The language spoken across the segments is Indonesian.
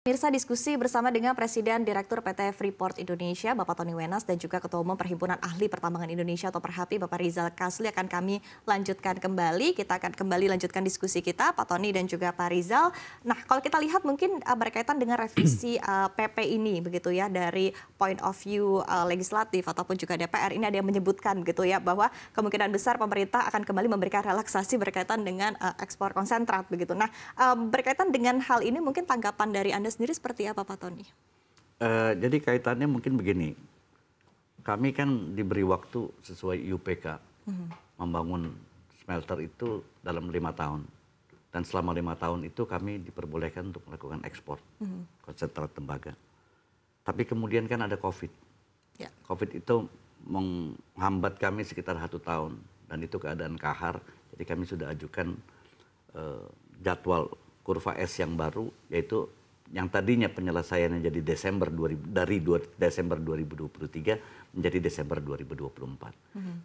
Pemirsa diskusi bersama dengan Presiden Direktur PT Freeport Indonesia, Bapak Tony Wenas, dan juga Ketua Umum Perhimpunan Ahli Pertambangan Indonesia atau Perhapi, Bapak Rizal Kasli akan kami lanjutkan kembali. Kita akan kembali lanjutkan diskusi kita, Pak Tony dan juga Pak Rizal. Nah, kalau kita lihat mungkin berkaitan dengan revisi PP ini, begitu ya, dari point of view legislatif ataupun juga DPR, ini ada yang menyebutkan begitu ya, bahwa kemungkinan besar pemerintah akan kembali memberikan relaksasi berkaitan dengan ekspor konsentrat begitu. Nah, berkaitan dengan hal ini mungkin tanggapan dari Anda sendiri seperti apa, Pak Tony? Jadi kaitannya mungkin begini, kami kan diberi waktu sesuai IUPK membangun smelter itu dalam 5 tahun. Dan selama 5 tahun itu kami diperbolehkan untuk melakukan ekspor konsentrat tembaga. Tapi kemudian kan ada COVID. Ya. COVID itu menghambat kami sekitar 1 tahun. Dan itu keadaan kahar, jadi kami sudah ajukan jadwal kurva S yang baru, yaitu yang tadinya penyelesaiannya jadi dari Desember 2023 menjadi Desember 2024.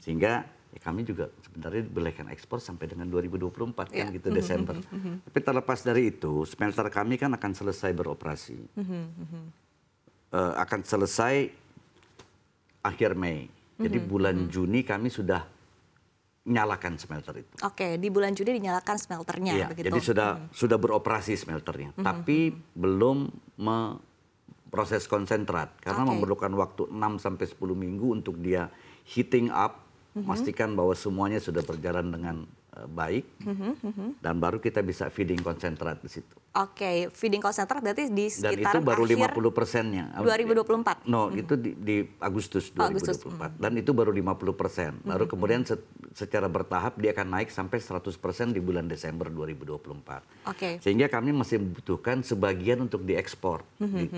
Sehingga ya kami juga sebenarnya dibolehkan ekspor sampai dengan 2024 kan gitu Desember. Tapi terlepas dari itu, smelter kami kan akan selesai beroperasi. Akan selesai akhir Mei. Jadi bulan Juni kami sudah nyalakan smelter itu. Oke, di bulan Juni dinyalakan smelternya, ya, begitu. jadi sudah beroperasi smelternya, tapi belum proses konsentrat karena memerlukan waktu 6 sampai 10 minggu untuk dia heating up, memastikan bahwa semuanya sudah berjalan dengan baik, dan baru kita bisa feeding konsentrat di situ. Oke, feeding konsentrat berarti di sekitar dan itu baru akhir 50%-nya. 2024? No, itu di Agustus 2024. Dan itu baru 50%. Baru kemudian secara bertahap dia akan naik sampai 100% di bulan Desember 2024. Oke. Sehingga kami masih membutuhkan sebagian untuk diekspor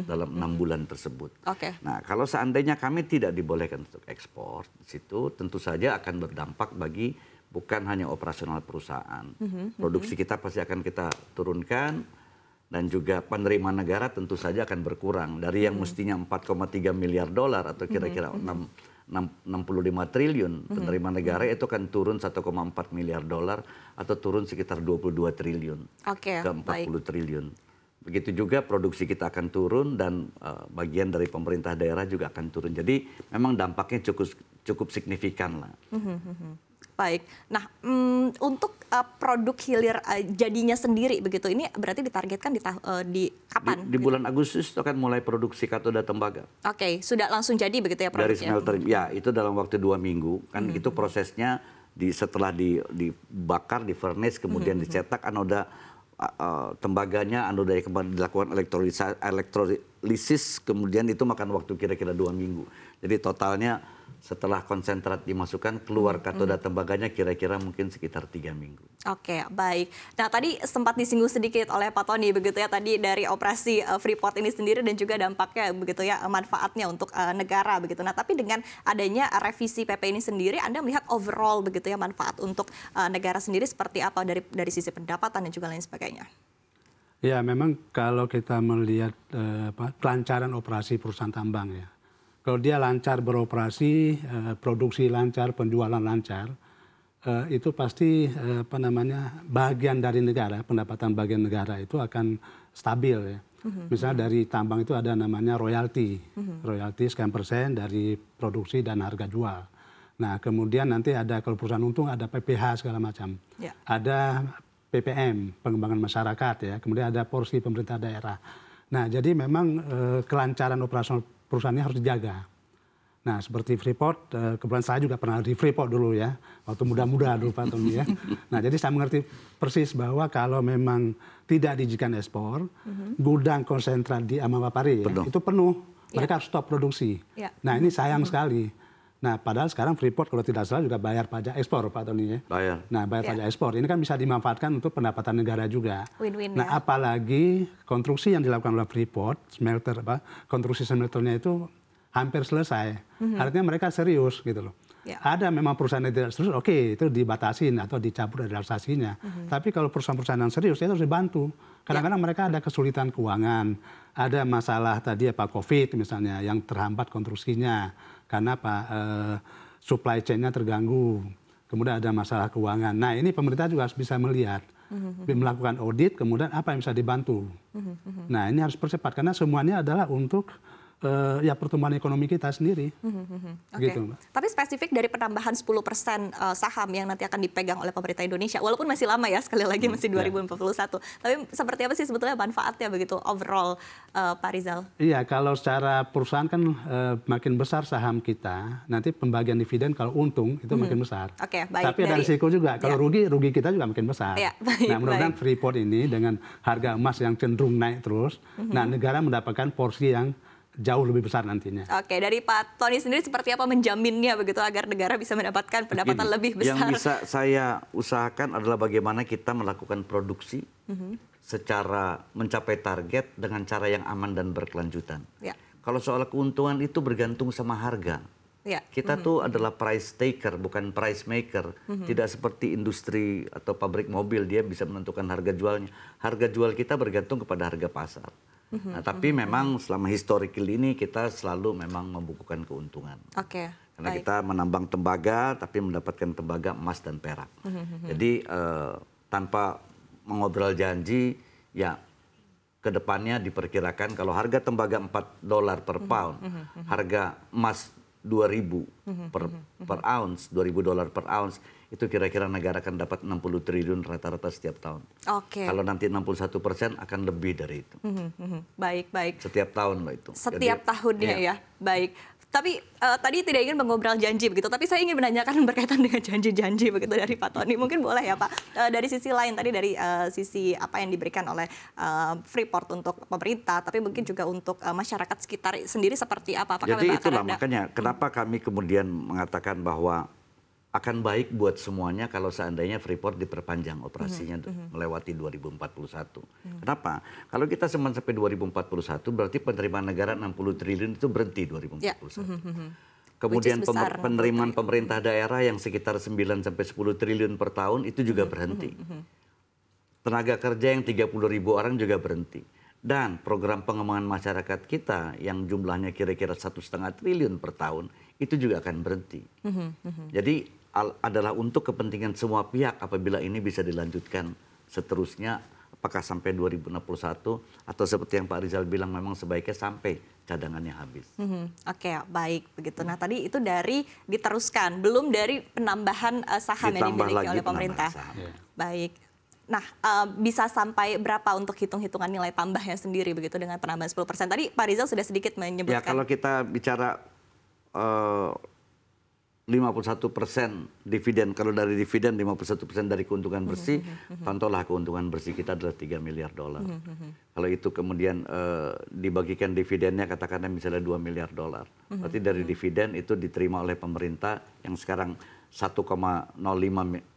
dalam 6 bulan tersebut. Oke. Nah, kalau seandainya kami tidak dibolehkan untuk ekspor di situ, tentu saja akan berdampak bagi bukan hanya operasional perusahaan. Produksi kita pasti akan kita turunkan, dan juga penerimaan negara tentu saja akan berkurang. Dari yang mestinya 4,3 miliar dolar atau kira-kira 65 triliun penerimaan negara itu akan turun 1,4 miliar dolar atau turun sekitar 22 triliun ke 40 triliun. Begitu juga produksi kita akan turun dan bagian dari pemerintah daerah juga akan turun. Jadi memang dampaknya cukup signifikan lah. Baik. Nah, untuk produk hilir jadinya sendiri begitu, ini berarti ditargetkan di kapan? Di bulan Agustus itu akan mulai produksi katoda tembaga. Oke, sudah langsung jadi begitu ya produknya? Dari smelter, ya itu dalam waktu 2 minggu. Kan itu prosesnya setelah dibakar, di furnace, kemudian dicetak anoda tembaganya, anoda kembali dilakukan elektrolisis, kemudian itu makan waktu kira-kira 2 minggu. Jadi totalnya setelah konsentrat dimasukkan, keluar katoda tembaganya kira-kira mungkin sekitar 3 minggu. Oke, baik. Nah, tadi sempat disinggung sedikit oleh Pak Tony begitu ya, tadi dari operasi Freeport ini sendiri dan juga dampaknya begitu ya, manfaatnya untuk negara begitu. Nah, tapi dengan adanya revisi PP ini sendiri, Anda melihat overall begitu ya, manfaat untuk negara sendiri seperti apa dari sisi pendapatan dan juga lain sebagainya? Ya, memang kalau kita melihat kelancaran operasi perusahaan tambang ya. Kalau dia lancar beroperasi, produksi lancar, penjualan lancar, itu pasti bagian dari negara, pendapatan bagian negara itu akan stabil ya. Misalnya dari tambang itu ada namanya royalti, royalti sekian persen dari produksi dan harga jual. Nah, kemudian nanti ada kalau perusahaan untung ada PPH segala macam, ada PPM, pengembangan masyarakat ya, kemudian ada porsi pemerintah daerah. Nah, jadi memang kelancaran operasional perusahaan ini harus dijaga. Nah, seperti Freeport, kebetulan saya juga pernah di Freeport dulu ya, waktu muda-muda dulu Pak Tony ya. Nah, jadi saya mengerti persis bahwa kalau memang tidak diizinkan ekspor, gudang konsentrat di Amapari ya, itu penuh, mereka harus stop produksi. Nah, ini sayang sekali. Nah, padahal sekarang Freeport kalau tidak salah juga bayar pajak ekspor Pak Tony ya. Bayar. Nah, bayar pajak ekspor. Ini kan bisa dimanfaatkan untuk pendapatan negara juga. Win-win nah, apalagi konstruksi yang dilakukan oleh Freeport, smelter konstruksi smelternya itu hampir selesai. Artinya mereka serius gitu loh. Ada memang perusahaan yang tidak serius, oke, itu dibatasin atau dicabut dari realisasinya. Tapi kalau perusahaan-perusahaan yang serius, itu harus dibantu. Kadang-kadang mereka ada kesulitan keuangan, ada masalah tadi COVID misalnya yang terhambat konstruksinya. Karena supply chain-nya terganggu, kemudian ada masalah keuangan. Nah, ini pemerintah juga harus bisa melihat melakukan audit, kemudian apa yang bisa dibantu. Nah, ini harus percepat karena semuanya adalah untuk ya pertumbuhan ekonomi kita sendiri. Oke. Gitu, Mbak. Tapi spesifik dari penambahan 10% saham yang nanti akan dipegang oleh pemerintah Indonesia, walaupun masih lama ya, sekali lagi masih 2041. Tapi seperti apa sih sebetulnya manfaatnya begitu overall, Pak Rizal? Iya, kalau secara perusahaan kan makin besar saham kita, nanti pembagian dividen kalau untung itu makin besar. Oke, baik. Tapi ada risiko juga, kalau rugi kita juga makin besar. Ya, baik, nah, mudah-mudahan Freeport ini dengan harga emas yang cenderung naik terus, nah negara mendapatkan porsi yang jauh lebih besar nantinya. Oke, dari Pak Tony sendiri seperti apa menjaminnya begitu agar negara bisa mendapatkan pendapatan lebih besar? Yang bisa saya usahakan adalah bagaimana kita melakukan produksi secara mencapai target dengan cara yang aman dan berkelanjutan. Ya. Kalau soal keuntungan itu bergantung sama harga. Ya. Kita tuh adalah price taker, bukan price maker. Tidak seperti industri atau pabrik mobil, dia bisa menentukan harga jualnya. Harga jual kita bergantung kepada harga pasar. Nah, tapi memang selama historical ini kita selalu memang membukukan keuntungan. Oke. Karena baik. kita menambang tembaga, tapi mendapatkan tembaga emas dan perak. Jadi tanpa mengobrol janji, ya ke depannya diperkirakan kalau harga tembaga $4 per pound, harga emas 2.000 per ounce, $2.000 per ounce, itu kira-kira negara akan dapat 60 triliun rata-rata setiap tahun. Oke. Kalau nanti 61% akan lebih dari itu. Baik, baik. Setiap tahun Mbak itu. Setiap Jadi, tahunnya iya. ya, baik. Tapi tadi tidak ingin mengobrol janji begitu, tapi saya ingin menanyakan berkaitan dengan janji-janji begitu dari Pak Tony. Mungkin boleh ya Pak, dari sisi lain tadi dari sisi apa yang diberikan oleh Freeport untuk pemerintah, tapi mungkin juga untuk masyarakat sekitar sendiri seperti apa? Apakah Jadi memang akan itulah ada- makanya kenapa kami kemudian mengatakan bahwa akan baik buat semuanya kalau seandainya Freeport diperpanjang operasinya melewati 2041. Kenapa? Kalau kita sampai 2041 berarti penerimaan negara 60 triliun itu berhenti 2041. Kemudian Which is besar, penerimaan pemerintah daerah yang sekitar 9 sampai 10 triliun per tahun itu juga berhenti. Tenaga kerja yang 30.000 orang juga berhenti. Dan program pengembangan masyarakat kita yang jumlahnya kira-kira 1,5 triliun per tahun itu juga akan berhenti. Jadi adalah untuk kepentingan semua pihak apabila ini bisa dilanjutkan seterusnya, apakah sampai 2061 atau seperti yang Pak Rizal bilang memang sebaiknya sampai cadangannya habis. Oke, baik begitu. Nah tadi itu dari diteruskan, belum dari penambahan saham yang Ditambah dimiliki lagi oleh penambahan pemerintah. saham. Baik. Nah, bisa sampai berapa untuk hitung-hitungan nilai tambahnya sendiri begitu dengan penambahan 10%? Tadi Pak Rizal sudah sedikit Ya menyebutkan. kalau kita bicara 51% dividen, kalau dari dividen 51% dari keuntungan bersih, contohlah keuntungan bersih kita adalah $3 miliar. Kalau itu kemudian dibagikan dividennya katakanlah misalnya $2 miliar. Berarti dari dividen itu diterima oleh pemerintah yang sekarang 1,05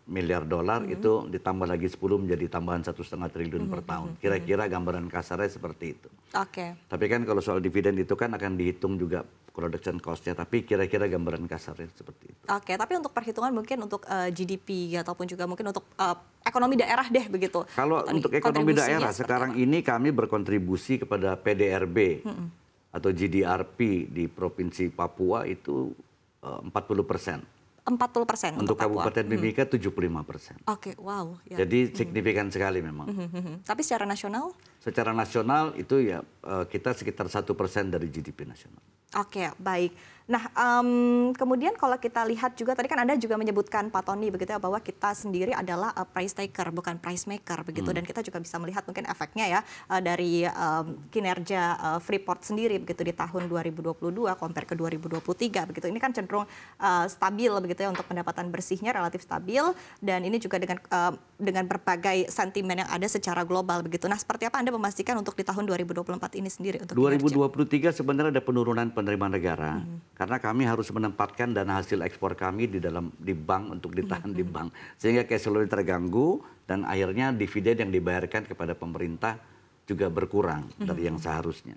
miliar dolar itu ditambah lagi 10 menjadi tambahan 1,5 triliun per tahun. Kira-kira gambaran kasarnya seperti itu. Oke. Tapi kan kalau soal dividen itu kan akan dihitung juga production cost-nya, tapi kira-kira gambaran kasarnya seperti itu. Oke, tapi untuk perhitungan mungkin untuk GDP ataupun juga mungkin untuk ekonomi daerah deh begitu. Kalau Tadi untuk ekonomi kontribusinya daerah seperti sekarang apa? ini kami berkontribusi kepada PDRB atau GDRP di Provinsi Papua itu 40%. 40% Untuk Papua. Kabupaten Mimika 75%. Oke, wow. Ya. Jadi signifikan sekali memang. Tapi secara nasional? Secara nasional itu ya kita sekitar 1% dari GDP nasional. Oke, baik. Nah, kemudian kalau kita lihat juga tadi kan Anda juga menyebutkan Pak Tony begitu ya bahwa kita sendiri adalah price taker bukan price maker begitu, dan kita juga bisa melihat mungkin efeknya ya dari kinerja Freeport sendiri begitu di tahun 2022 compare ke 2023 begitu. Ini kan cenderung stabil begitu ya untuk pendapatan bersihnya relatif stabil, dan ini juga dengan berbagai sentimen yang ada secara global begitu. Nah, seperti apa Anda memastikan untuk di tahun 2024 ini sendiri untuk kinerja? 2023 sebenarnya ada penurunan penerimaan negara karena kami harus menempatkan dana hasil ekspor kami di bank untuk ditahan di bank, sehingga cash flow terganggu dan akhirnya dividen yang dibayarkan kepada pemerintah juga berkurang dari yang seharusnya.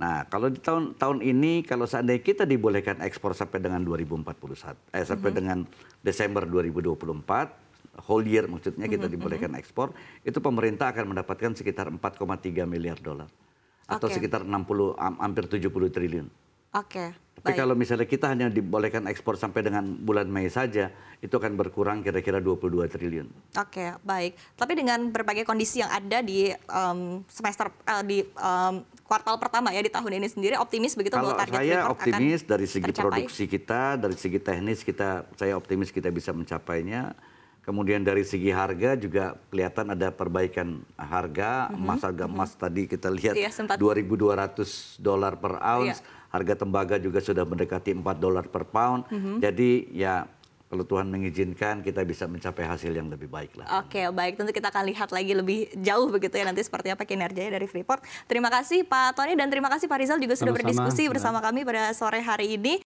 Nah, kalau di tahun ini kalau seandainya kita dibolehkan ekspor sampai dengan 2041 sampai dengan Desember 2024, whole year maksudnya kita dibolehkan ekspor, itu pemerintah akan mendapatkan sekitar $4,3 miliar atau sekitar hampir 70 triliun. Oke, Tapi baik. kalau misalnya kita hanya dibolehkan ekspor sampai dengan bulan Mei saja, itu akan berkurang kira-kira 22 triliun. Oke, baik. Tapi dengan berbagai kondisi yang ada di kuartal pertama ya di tahun ini sendiri, optimis begitu Kalau bahwa target saya Freeport optimis akan dari segi tercapai? produksi kita, dari segi teknis saya optimis kita bisa mencapainya. Kemudian dari segi harga juga kelihatan ada perbaikan harga. Harga emas tadi kita lihat Iya, sempat. $2.200 per ounce. Iya. Harga tembaga juga sudah mendekati $4 per pound. Jadi ya kalau Tuhan mengizinkan kita bisa mencapai hasil yang lebih baik lah. Oke, baik. Tentu kita akan lihat lagi lebih jauh begitu ya nanti seperti apa kinerjanya dari Freeport. Terima kasih Pak Tony dan terima kasih Pak Rizal juga sudah Sama-sama, berdiskusi Mbak. bersama kami pada sore hari ini.